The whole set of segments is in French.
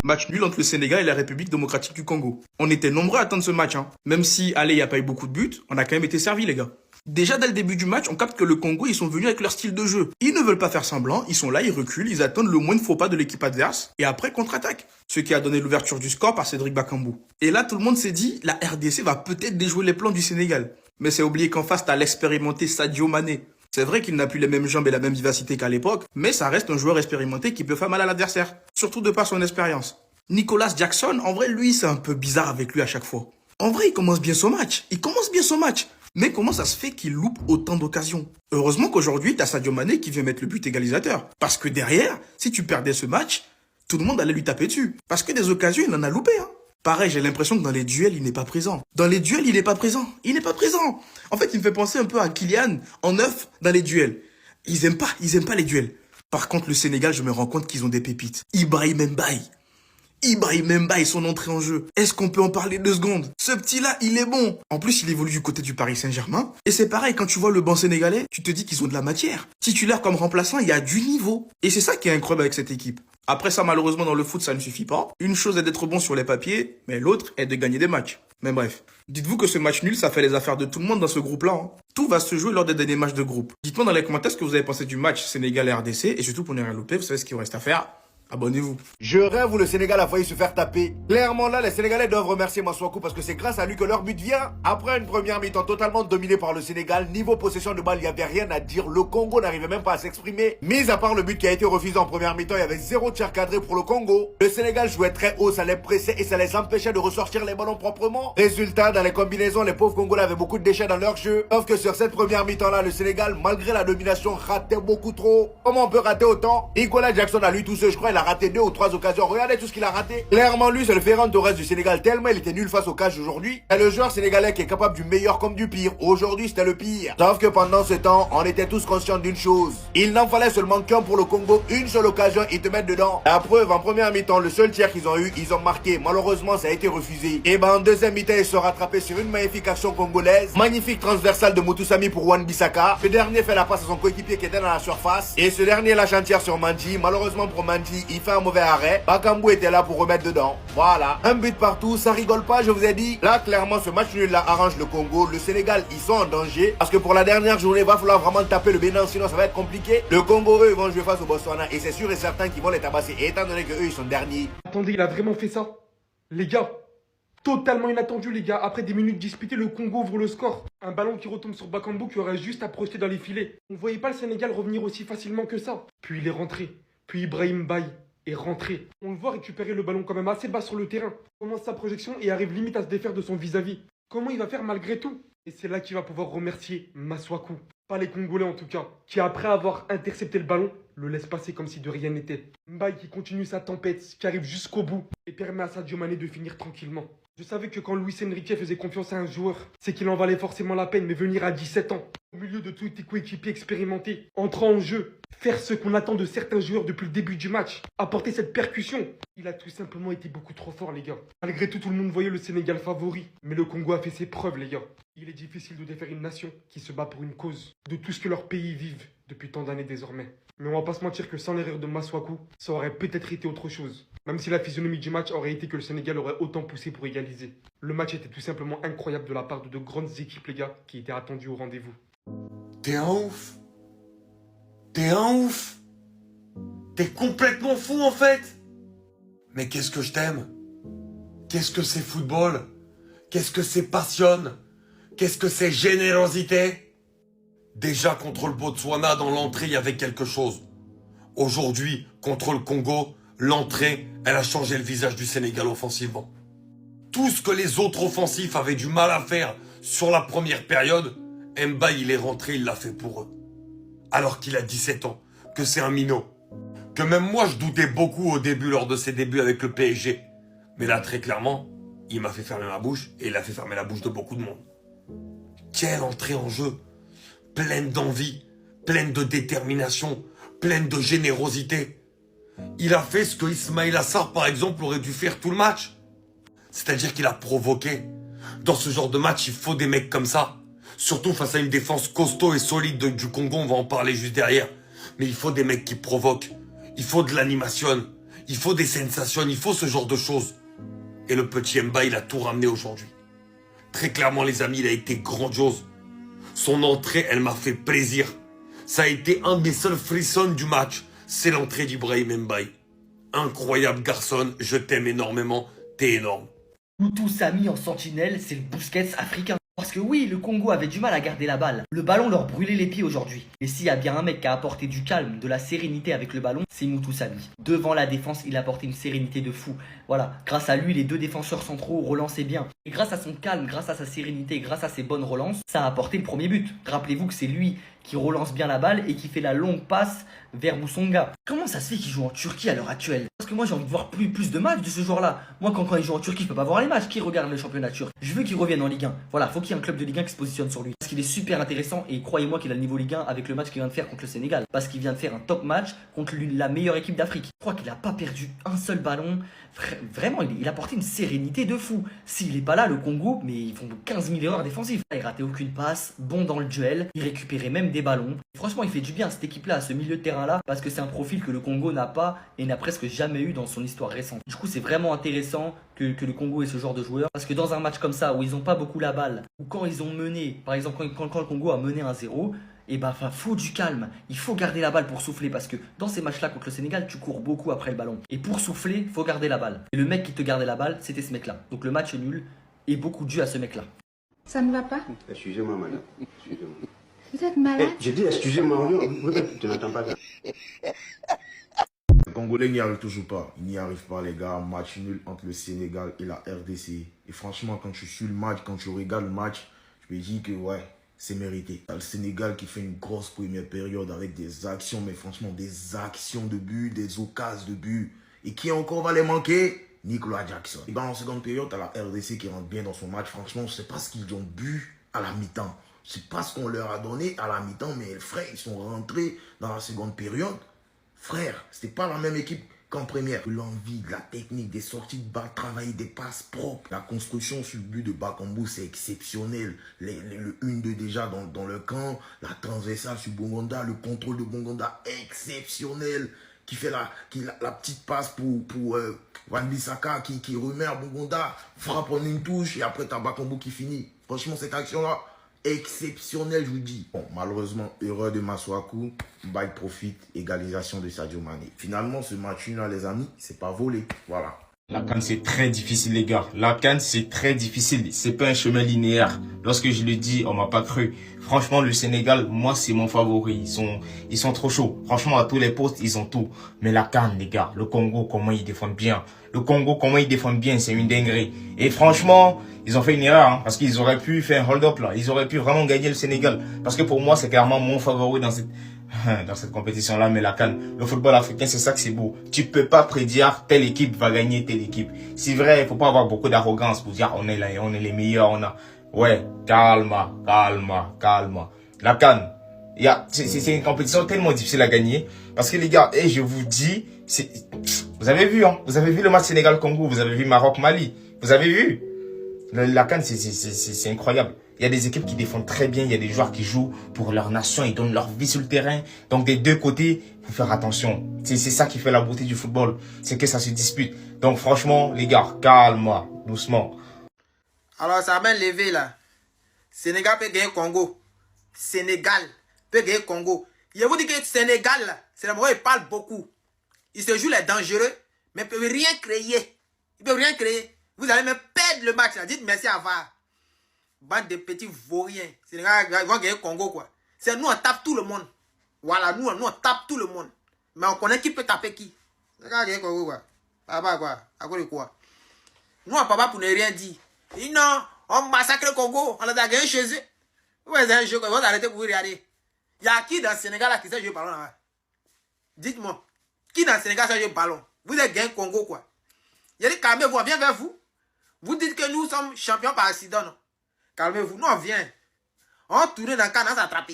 Match nul entre le Sénégal et la République démocratique du Congo. On était nombreux à attendre ce match, hein. Même si, allez, il n'y a pas eu beaucoup de buts, on a quand même été servis, les gars. Déjà, dès le début du match, on capte que le Congo, ils sont venus avec leur style de jeu. Ils ne veulent pas faire semblant, ils sont là, ils reculent, ils attendent le moindre faux pas de l'équipe adverse, et après contre-attaque. Ce qui a donné l'ouverture du score par Cédric Bakambu. Et là, tout le monde s'est dit, la RDC va peut-être déjouer les plans du Sénégal. Mais c'est oublié qu'en face, t'as l'expérimenté Sadio Mané. C'est vrai qu'il n'a plus les mêmes jambes et la même vivacité qu'à l'époque, mais ça reste un joueur expérimenté qui peut faire mal à l'adversaire. Surtout de par son expérience. Nicolas Jackson, en vrai, lui, c'est un peu bizarre avec lui à chaque fois. En vrai, il commence bien son match. Mais comment ça se fait qu'il loupe autant d'occasions? Heureusement qu'aujourd'hui, t'as Sadio Mané qui vient mettre le but égalisateur. Parce que derrière, si tu perdais ce match, tout le monde allait lui taper dessus. Parce que des occasions, il en a loupé, hein. Pareil, j'ai l'impression que dans les duels, il n'est pas présent. Dans les duels, il n'est pas présent. Il n'est pas présent. En fait, il me fait penser un peu à Kylian en neuf dans les duels. Ils aiment pas les duels. Par contre, le Sénégal, je me rends compte qu'ils ont des pépites. Ibrahim Mbaye, son entrée en jeu. Est-ce qu'on peut en parler 2 secondes? Ce petit-là, il est bon. En plus, il évolue du côté du Paris Saint-Germain. Et c'est pareil, quand tu vois le banc sénégalais, tu te dis qu'ils ont de la matière. Titulaire comme remplaçant, il y a du niveau. Et c'est ça qui est incroyable avec cette équipe. Après ça, malheureusement, dans le foot, ça ne suffit pas. Une chose est d'être bon sur les papiers, mais l'autre est de gagner des matchs. Mais bref. Dites-vous que ce match nul, ça fait les affaires de tout le monde dans ce groupe-là, hein. Tout va se jouer lors des derniers matchs de groupe. Dites-moi dans les commentaires ce que vous avez pensé du match Sénégal et RDC. Et surtout, pour ne rien louper, vous savez ce qu'il vous reste à faire. Abonnez-vous. Je rêve où le Sénégal a failli se faire taper. Clairement là, les Sénégalais doivent remercier Masuaku parce que c'est grâce à lui que leur but vient. Après une première mi-temps totalement dominée par le Sénégal, niveau possession de balle, il n'y avait rien à dire. Le Congo n'arrivait même pas à s'exprimer. Mis à part le but qui a été refusé en première mi-temps, il y avait 0 tir cadré pour le Congo. Le Sénégal jouait très haut, ça les pressait et ça les empêchait de ressortir les ballons proprement. Résultat, dans les combinaisons, les pauvres Congolais avaient beaucoup de déchets dans leur jeu. Sauf que sur cette première mi-temps là, le Sénégal, malgré la domination, ratait beaucoup trop. Comment on peut rater autant? Nicolas Jackson a lui tout seul, je crois, il a raté 2 ou 3 occasions. Regardez tout ce qu'il a raté. Clairement, lui, c'est le Ferran Torres du Sénégal. Tellement il était nul face au cash aujourd'hui. C'est le joueur sénégalais qui est capable du meilleur comme du pire. Aujourd'hui, c'était le pire. Sauf que pendant ce temps, on était tous conscients d'une chose. Il n'en fallait seulement qu'un pour le Congo. Une seule occasion, ils te mettent dedans. La preuve, en première mi-temps, le seul tir qu'ils ont eu, ils ont marqué. Malheureusement, ça a été refusé. Et ben, en deuxième mi-temps, ils se sont rattrapés sur une magnifique action congolaise. Magnifique transversale de Moutoussamy pour Wan-Bissaka. Ce dernier fait la passe à son coéquipier qui était dans la surface. Et ce dernier lâche un tir sur Mandji. Malheureusement pour Mandji, il fait un mauvais arrêt. Bakambu était là pour remettre dedans. Voilà. Un but partout, ça rigole pas, je vous ai dit. Là, clairement, ce match nul là arrange le Congo. Le Sénégal, ils sont en danger. Parce que pour la dernière journée, il va falloir vraiment taper le Bénin, sinon ça va être compliqué. Le Congo, eux, ils vont jouer face au Botswana. Et c'est sûr et certain qu'ils vont les tabasser. Et étant donné que eux, ils sont derniers. Attendez, il a vraiment fait ça? Les gars, totalement inattendu, les gars. Après des minutes disputées, le Congo ouvre le score. Un ballon qui retombe sur Bakambu qui aurait juste à projeter dans les filets. On ne voyait pas le Sénégal revenir aussi facilement que ça. Puis il est rentré. Puis Ibrahim Mbaye est rentré. On le voit récupérer le ballon quand même assez bas sur le terrain. Commence sa projection et arrive limite à se défaire de son vis-à-vis. Comment il va faire malgré tout? Et c'est là qu'il va pouvoir remercier Masuaku. Pas les Congolais en tout cas. Qui après avoir intercepté le ballon, le laisse passer comme si de rien n'était. Mbaye qui continue sa tempête, qui arrive jusqu'au bout et permet à Sadio Mané de finir tranquillement. Je savais que quand Luis Enrique faisait confiance à un joueur, c'est qu'il en valait forcément la peine, mais venir à 17 ans, au milieu de tous tes coéquipiers expérimentés, entrant en jeu, faire ce qu'on attend de certains joueurs depuis le début du match, apporter cette percussion, il a tout simplement été beaucoup trop fort, les gars. Malgré tout, tout le monde voyait le Sénégal favori, mais le Congo a fait ses preuves, les gars. Il est difficile de défaire une nation qui se bat pour une cause, de tout ce que leur pays vivent depuis tant d'années désormais. Mais on va pas se mentir que sans l'erreur de Masuaku, ça aurait peut-être été autre chose. Même si la physionomie du match aurait été que le Sénégal aurait autant poussé pour égaliser. Le match était tout simplement incroyable de la part de grandes équipes, les gars, qui étaient attendues au rendez-vous. T'es un ouf. T'es un ouf. T'es complètement fou en fait. Mais qu'est-ce que je t'aime. Qu'est-ce que c'est football. Qu'est-ce que c'est passion. Qu'est-ce que c'est générosité. Déjà contre le Botswana, dans l'entrée, il y avait quelque chose. Aujourd'hui, contre le Congo, l'entrée, elle a changé le visage du Sénégal offensivement. Tout ce que les autres offensifs avaient du mal à faire sur la première période, Mbaye, il est rentré, il l'a fait pour eux. Alors qu'il a 17 ans, que c'est un minot. Que même moi, je doutais beaucoup au début, lors de ses débuts avec le PSG. Mais là, très clairement, il m'a fait fermer ma bouche et il a fait fermer la bouche de beaucoup de monde. Quelle entrée en jeu, pleine d'envie, pleine de détermination, pleine de générosité. Il a fait ce que Ismaïla Sarr, par exemple, aurait dû faire tout le match. C'est-à-dire qu'il a provoqué. Dans ce genre de match, il faut des mecs comme ça. Surtout face à une défense costaud et solide du Congo, on va en parler juste derrière. Mais il faut des mecs qui provoquent. Il faut de l'animation. Il faut des sensations, il faut ce genre de choses. Et le petit Mba, il a tout ramené aujourd'hui. Très clairement, les amis, il a été grandiose. Son entrée, elle m'a fait plaisir. Ça a été un des seuls frissons du match. C'est l'entrée d'Ibrahim Mbaye. Incroyable garçon, je t'aime énormément, t'es énorme. Moutou Samy en sentinelle, c'est le Busquets africain. Parce que oui, le Congo avait du mal à garder la balle. Le ballon leur brûlait les pieds aujourd'hui. Et s'il y a bien un mec qui a apporté du calme, de la sérénité avec le ballon, c'est Moutou Samy. Devant la défense, il a apporté une sérénité de fou. Voilà, grâce à lui, les deux défenseurs centraux relançaient bien. Et grâce à son calme, grâce à sa sérénité, grâce à ses bonnes relances, ça a apporté le premier but. Rappelez-vous que c'est lui qui relance bien la balle et qui fait la longue passe vers Boussonga. Comment ça se fait qu'il joue en Turquie à l'heure actuelle? Parce que moi j'ai envie de voir plus de matchs de ce joueur-là. Moi quand il joue en Turquie, je peux pas voir les matchs. Qui regarde le championnat turc? Je veux qu'il revienne en Ligue 1. Voilà, faut qu'il y ait un club de Ligue 1 qui se positionne sur lui. Parce qu'il est super intéressant et croyez-moi qu'il a le niveau Ligue 1 avec le match qu'il vient de faire contre le Sénégal. Parce qu'il vient de faire un top match contre la meilleure équipe d'Afrique. Je crois qu'il a pas perdu un seul ballon. Vraiment, il a apporté une sérénité de fou. S'il est pas là, le Congo, mais ils font 15 000 erreurs défensives. Il ratait aucune passe, bon dans le duel, il récupérait même des ballons. Franchement, il fait du bien à cette équipe-là, à ce milieu de terrain-là, parce que c'est un profil que le Congo n'a pas et n'a presque jamais eu dans son histoire récente. Du coup, c'est vraiment intéressant que le Congo ait ce genre de joueur, parce que dans un match comme ça, où ils n'ont pas beaucoup la balle, ou quand ils ont mené, par exemple quand le Congo a mené 1-0, et bah faut du calme, il faut garder la balle pour souffler parce que dans ces matchs là contre le Sénégal tu cours beaucoup après le ballon et pour souffler faut garder la balle et le mec qui te gardait la balle c'était ce mec là, donc le match est nul et beaucoup dû à ce mec là. Ça ne va pas? Excusez-moi, madame. Excusez-moi. Vous êtes malade? J'ai dit excusez-moi, tu n'entends pas ça. Les Congolais n'y arrivent toujours pas. Ils n'y arrivent pas, les gars. Match nul entre le Sénégal et la RDC. Et franchement, quand je suis le match, quand je regarde le match, je me dis que ouais, c'est mérité. T'as le Sénégal qui fait une grosse première période avec des actions, mais franchement, des actions de but, des occasions de but. Et qui encore va les manquer? Nicolas Jackson. Et ben en seconde période, t'as la RDC qui rentre bien dans son match. Franchement, je sais pas ce qu'ils ont bu à la mi-temps. Je sais pas ce qu'on leur a donné à la mi-temps, mais frère, ils sont rentrés dans la seconde période. Frère, c'était pas la même équipe qu'en première. L'envie, de la technique, des sorties de balle, travailler des passes propres. La construction sur le but de Bakambu, c'est exceptionnel. Le 1-2 déjà dans le camp. La transversale sur Bongonda, le contrôle de Bongonda, exceptionnel. Qui fait la petite passe pour Wan-Bissaka qui remet à Bongonda, frappe en une touche et après t'as Bakambu qui finit. Franchement, cette action-là, exceptionnelle, je vous dis. Bon, malheureusement, erreur de Masuaku, Mbaye profite, égalisation de Sadio Mané. Finalement, ce match-là, les amis, c'est pas volé. Voilà. La CAN, c'est très difficile, les gars. La CAN, c'est très difficile. C'est pas un chemin linéaire. Lorsque je le dis, on m'a pas cru. Franchement, le Sénégal, moi, c'est mon favori. Ils sont trop chauds. Franchement, à tous les postes, ils ont tout. Mais la CAN, les gars, le Congo, comment ils défendent bien. Le Congo, comment ils défendent bien, c'est une dinguerie. Et franchement, ils ont fait une erreur, hein, parce qu'ils auraient pu faire un hold-up, là. Ils auraient pu vraiment gagner le Sénégal. Parce que pour moi, c'est clairement mon favori dans cette compétition-là. Mais la CAN, le football africain, c'est ça que c'est beau. Tu peux pas prédire telle équipe va gagner telle équipe. C'est vrai, il faut pas avoir beaucoup d'arrogance pour dire on est là, on est les meilleurs, on a... Ouais, calma. La CAN, c'est une compétition tellement difficile à gagner. Parce que les gars, et je vous dis, vous avez vu, hein, vous avez vu le match Sénégal-Congo, vous avez vu Maroc-Mali, vous avez vu. La CAN, c'est incroyable. Il y a des équipes qui défendent très bien, il y a des joueurs qui jouent pour leur nation, ils donnent leur vie sur le terrain. Donc des deux côtés, il faut faire attention. C'est ça qui fait la beauté du football, c'est que ça se dispute. Donc franchement, les gars, calme, doucement. Alors ça m'a levé là. Sénégal peut gagner Congo. Sénégal peut gagner Congo. Je vous dis que Sénégal là, c'est le moment où il parle beaucoup. Il se joue les dangereux, mais il ne peut rien créer. Il ne peut rien créer. Vous allez même perdre le match là. Dites merci à VAR. Bande de petits vauriens. Sénégal, ils vont gagner Congo quoi. C'est nous on tape tout le monde. Voilà, nous on tape tout le monde. Mais on connaît qui peut taper qui. Sénégal gagner Congo quoi. Papa quoi. À cause de quoi? Nous on papa pour ne rien dire. Et non, on massacre le Congo. On a gagné chez eux. Ouais, c'est un jeu. Vous arrêtez pour vous regarder. Il y a qui dans le Sénégal là qui sait jouer ballon là? Dites-moi. Qui dans le Sénégal sait jouer ballon? Vous êtes gagné Congo quoi. Il a dit calmez-vous, on vient vers vous. Vous dites que nous sommes champions par accident, non? Calmez-vous, nous on vient. On tourne dans le camp, on s'attrape.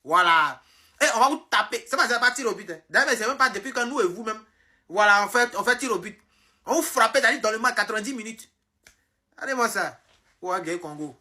Voilà. Et on va vous taper. C'est pas tir au but. Hein. D'ailleurs, c'est même pas depuis que nous et vous-même. Voilà, on fait tir au but. On vous frappe dans le match 90 minutes. Allez-moi ça. Ou à Congo.